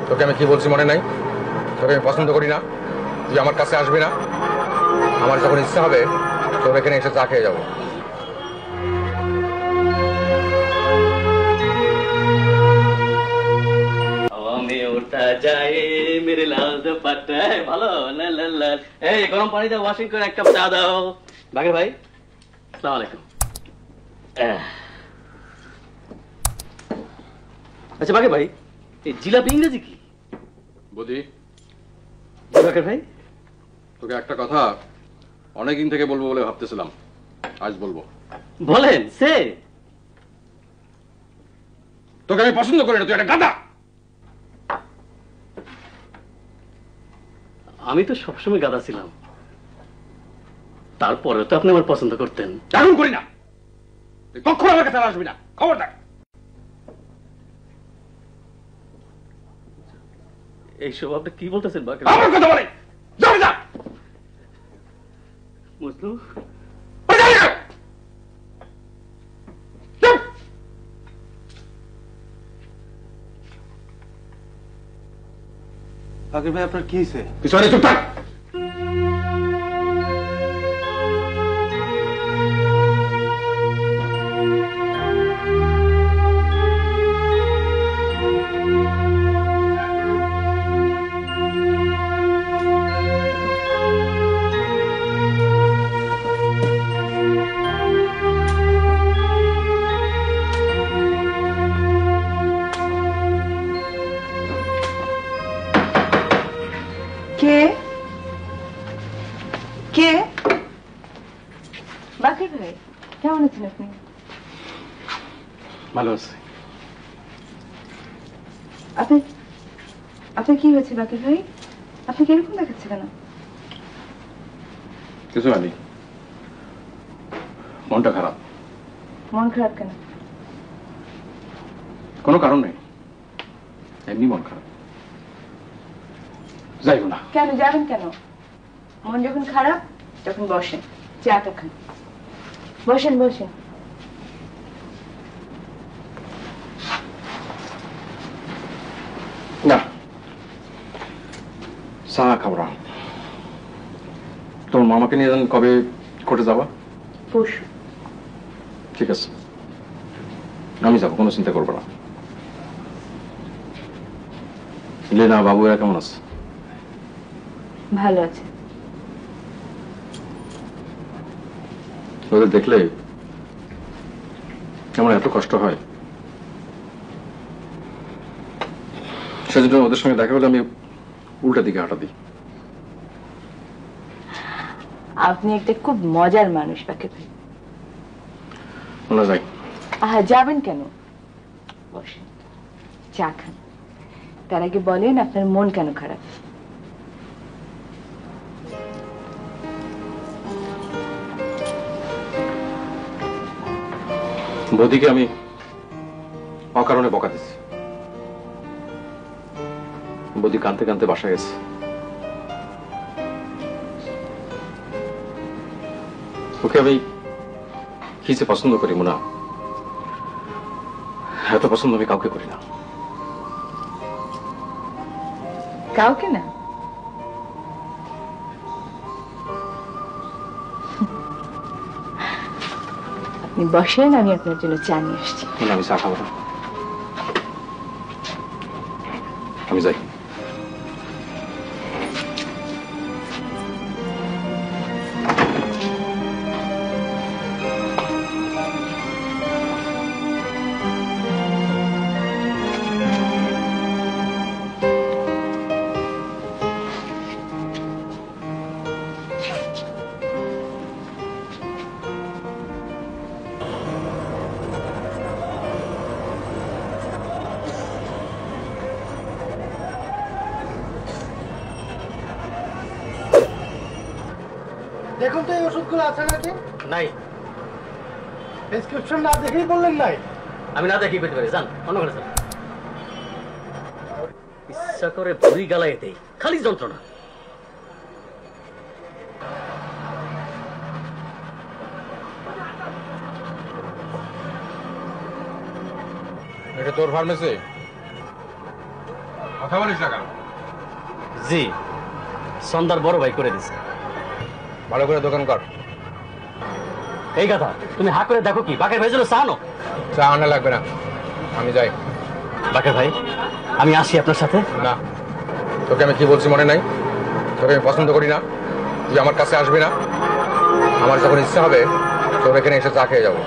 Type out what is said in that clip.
তোকে আমি কি বলছি মনে নাই? তোকে আমি পছন্দ করি না, তুই আমার কাছে আসবি না। আমার যখন ইচ্ছা হবে তোর এখানে এসে চা খেয়ে যাবো। ভালো এই গরম পানিতে ওয়াশিং করে এক কাপ চা দাও। বাকের ভাই আসসালামু আলাইকুম। আচ্ছা বাকের ভাই, এই জিলাপি ইংরেজি কি? বুঝি বাকের ভাই, তোকে একটা কথা অনেকদিন থেকে বলবো বলে ভাবতেছিলাম, আজ বলবো। বলেন। সে তোকে আমি পছন্দ করি না, তুই একটা গাধা। আমি তো সবসময় গাধা ছিলাম, তারপরে তো আপনি আমার পছন্দ করতেন। এখন করি না, তুই কখনো আমার কাছে আসবি না, খবরদার। এইসব আপনি কি বলতেছেন বাকের? আমার কথা বলে যাবে যা মজনু। বাকের ভাই আপনার কি হয়েছে? পিছনে চুপ থাক। কে কে? বাকের ভাই কেমন আছেন আপনি? ভালো আছে। আপনি আপনার কি হয়েছে বাকের ভাই? আপনি কিরকম দেখাচ্ছে কেন? কিছু হয়নি, মনটা খারাপ। মন খারাপ কেন? কোনো কারণ নেই, এমনি মন খারাপ। যাইব না। কেন যাবেন কেন? মন যখন খারাপ তখন বসেন, চাটা খান। বসেন বসেন। না, চা খাবো না। তোমার মামাকে নিয়ে যান, কবে কোর্টে যাবা? পরশু। ঠিক আছে, আমি যাবো, কোনো চিন্তা করবো না। লীনা বাবু এরা কেমন আছে? ভালো আছে। ওদের দেখলে আমার এত কষ্ট হয়, সেজন্য ওদের সঙ্গে দেখা হলে আমি উল্টা দিকে হাঁটা দিই। আপনি একটা খুব মজার মানুষ বাকের ভাই। ওরা যাই। আহা, যাবেন কেন? বসেন, চা খান। তার আগে বলেন আপনার মন কেন খারাপ? বৌদিকে আমি অকারণে বকা দিচ্ছি। বৌদি কাঁদতে কাঁদতে বাসায় গেছে। ওকে আমি কি যে পছন্দ করি মোনা, এত পছন্দ আমি কাউকে করি না। কাউকে না? আপনি বসেন, আমি আপনার জন্য চা নিয়ে আসছি। আমি চা খাবো না, আমি যাই। দেখুন তো এই ওষুধগুলো আছে নাকি? নাই। প্রেসক্রিপশন না দেখেই বললেন নাই? আমি না দেখি পেতে পারি, যান অন্য ঘরে যান। ইচ্ছা করে ভুড়ি গালায় দেই, খালি যন্ত্রণা। এটা তোর ফার্মেসি? কথা বলিস না কেন? জি, সন্ধ্যার বড় ভাই করে দিছে। ভালো করে দোকান কর। এই কথা তুমি হা করে দেখো কি, বাকের ভাই জন্য চা আনো। চা আনা লাগবে না, আমি যাই। বাকের ভাই, আমি আসি আপনার সাথে। না, তোকে আমি কি বলছি মনে নাই? তোকে আমি পছন্দ করি না, তুই আমার কাছে আসবি না। আমার যখন ইচ্ছা হবে তোর এখানে এসে চা খেয়ে যাবো।